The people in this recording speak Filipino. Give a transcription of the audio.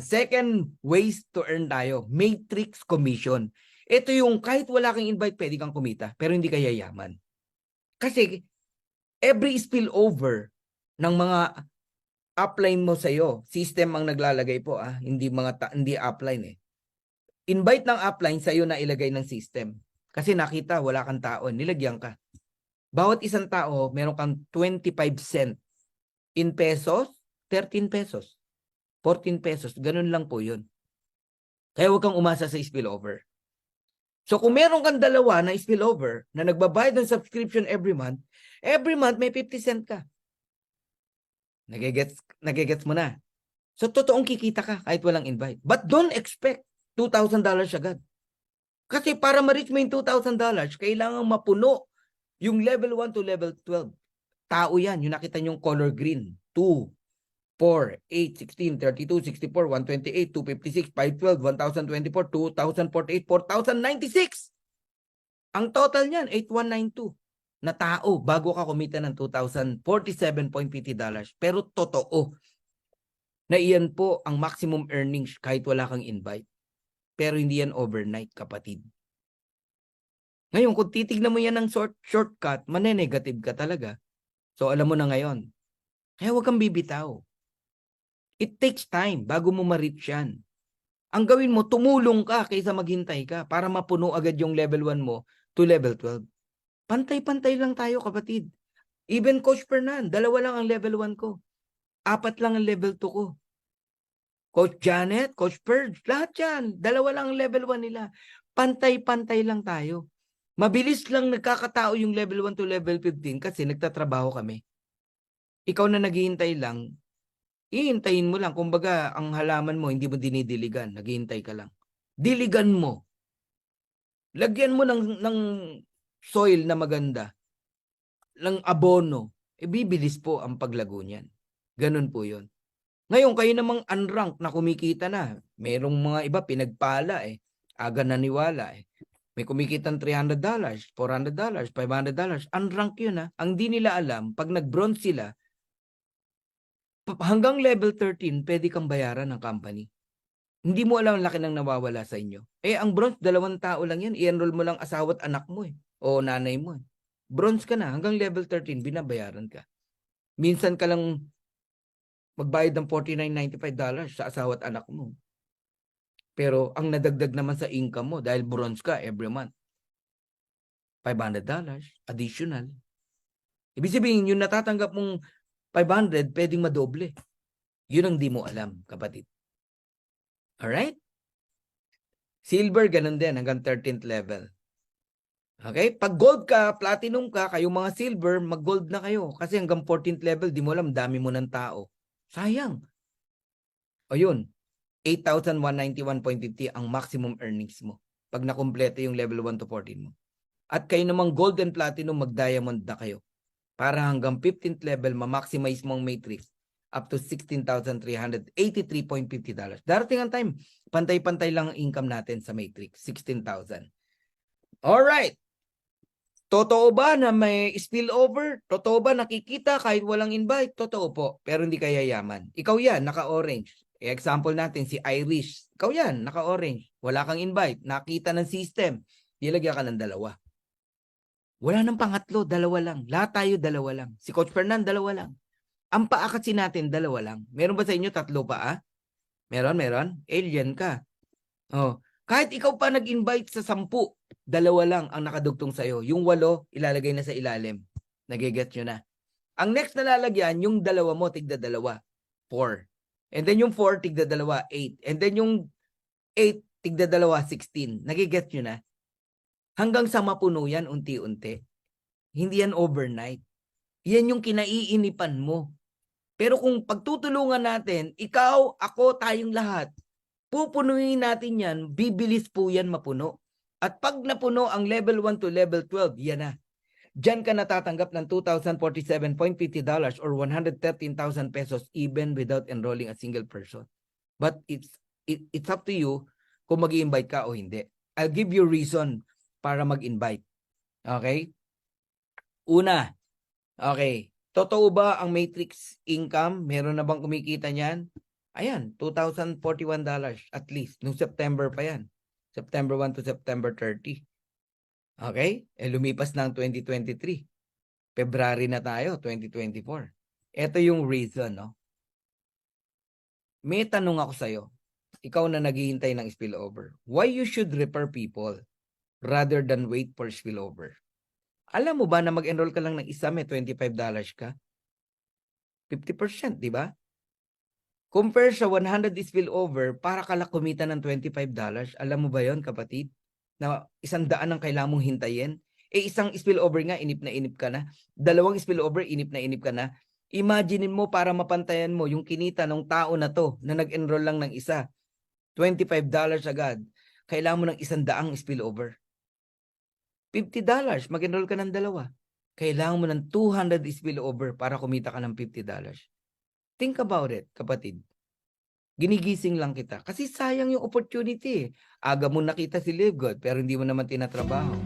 second ways to earn tayo, matrix commission. Ito yung kahit wala kang invite, pwede kang kumita, pero hindi ka yayaman. Kasi every spillover ng mga upline mo sa'yo, system ang naglalagay po, hindi hindi upline eh. Invite ng upline sa'yo na ilagay ng system. Kasi nakita, wala kang tao, nilagyan ka. Bawat isang tao, meron kang 25 cent. In pesos, 13 pesos. 14 pesos. Ganun lang po yun. Kaya huwag kang umasa sa spillover. So kung meron kang dalawa na spillover na nagbabayad ng subscription every month may 50 cent ka. Nagigets mo na. So totoong kikita ka kahit walang invite. But don't expect $2,000 agad. Kasi para ma-reach mo yung $2,000, kailangan mapuno yung level 1 to level 12. Tao yan. Yung nakita yung color green. 2, 4, 8, 16, 32, 64, 128, 256, 512, 1024, 2048, 4096. Ang total niyan, 8192 na tao bago ka kumita ng $2,047.50. Pero totoo na iyan po ang maximum earnings kahit wala kang invite. Pero hindi yan overnight, kapatid. Ngayon, kung titignan mo yan ng shortcut, manenegative ka talaga. So, alam mo na ngayon. Kaya huwag kang bibitaw. It takes time bago mo ma-reach yan. Ang gawin mo, tumulong ka kaysa maghintay ka para mapuno agad yung level 1 mo to level 12. Pantay-pantay lang tayo, kapatid. Even Coach Fernan, 2 lang ang level 1 ko. 4 lang ang level 2 ko. Coach Janet, Coach Purge, lahat yan. 2 lang ang level 1 nila. Pantay-pantay lang tayo. Mabilis lang nagkakatao yung level 1 to level 15 kasi nagtatrabaho kami. Ikaw na naghihintay lang, ihintayin mo lang. Kumbaga, ang halaman mo, hindi mo dinidiligan. Naghihintay ka lang. Diligan mo. Lagyan mo ng soil na maganda. Ng abono. Bibilis po ang paglago niyan. Ganun po yun. Ngayon, kayo namang unranked na kumikita na. Merong mga iba pinagpala eh. Aga naniwala eh. May kumikitang $300, $400, $500. Unranked yun Ang di nila alam, pag nag-bronze sila, hanggang level 13, pwede kang bayaran ng company. Hindi mo alam ang laki ng nawawala sa inyo. Ang bronze, 2 tao lang yan. I-enroll mo lang asawa at anak mo o nanay mo Bronze ka na. Hanggang level 13, binabayaran ka. Minsan ka lang magbayad ng $49.95 sa asawa at anak mo. Pero ang nadagdag naman sa income mo dahil bronze ka every month, $500 additional. Ibig sabihin, yung natatanggap mong 500, pwedeng madoble. Yun ang di mo alam, kapatid. Alright? Silver, ganun din, hanggang 13th level. Okay? Pag gold ka, platinum ka, kayong mga silver, mag-gold na kayo. Kasi hanggang 14th level, di mo alam, dami mo ng tao. Sayang. O yun, 8,191.50 ang maximum earnings mo pag nakumpleto yung level 1 to 14 mo. At kayo namang gold and platinum, mag-diamond na kayo. Para hanggang 15th level, ma-maximize mo ang matrix up to $16,383.50. Darating ang time, pantay-pantay lang ang income natin sa matrix, 16,000. Alright. Totoo ba na may spillover? Totoo ba nakikita kahit walang invite? Totoo po, pero hindi ka yayaman. Ikaw yan, naka-orange. Example natin, si Irish. Ikaw yan, naka-orange. Wala kang invite. Nakita ng system. Nilagyan ka ng 2. Wala nang pangatlo, 2 lang. Lahat tayo 2 lang. Si Coach Fernan, 2 lang. Ang paa kasi natin, 2 lang. Meron ba sa inyo 3 paa? Meron? Alien ka. Oh. Kahit ikaw pa nag-invite sa 10, 2 lang ang nakadugtong sa'yo. Yung 8, ilalagay na sa ilalim. Nagigets nyo na. Ang next na lalagyan, yung 2 mo, tigda 2. 4. And then yung 4, tigda 2, 8. And then yung 8, tigda 2, 16. Nagigets nyo na. Hanggang sa mapuno yan, unti-unti. Hindi yan overnight. Yan yung kinaiinipan mo. Pero kung pagtutulungan natin, ikaw, ako, tayong lahat, pupunuin natin yan, bibilis po yan mapuno. At pag napuno ang level 1 to level 12, yan na. Diyan ka natatanggap ng $2,047.50 or 113,000 pesos even without enrolling a single person. But it's up to you kung mag-i-invite ka o hindi. I'll give you reason para mag-invite. Okay? Una, okay, totoo ba ang matrix income? Meron na bang kumikita niyan? Ayan, $2,041 at least. Nung September pa yan. September 1 to September 30. Okay? Lumipas na ang 2023. February na tayo, 2024. Ito yung reason, no? May tanong ako sa'yo. Ikaw na naghihintay ng spillover. Why you should refer people rather than wait for spillover? Alam mo ba na mag-enroll ka lang ng isa, may $25 ka? 50%, di ba? Compare sa 100 spillover, para ka lang kumita ng $25. Alam mo ba yon, kapatid? Na 100 ang kailangan mong hintayin? Isang spillover nga, inip na inip ka na. 2 spillover, inip na inip ka na. Imagine mo para mapantayan mo yung kinita ng tao na to na nag-enroll lang ng isa. $25 agad. Kailangan mo ng 100 spillover. $50, mag-enroll ka ng 2. Kailangan mo ng 200 spillover para kumita ka ng $50. Think about it, kapatid. Ginigising lang kita. Kasi sayang yung opportunity. Aga mo nakita si Live God, pero hindi mo naman tinatrabaho.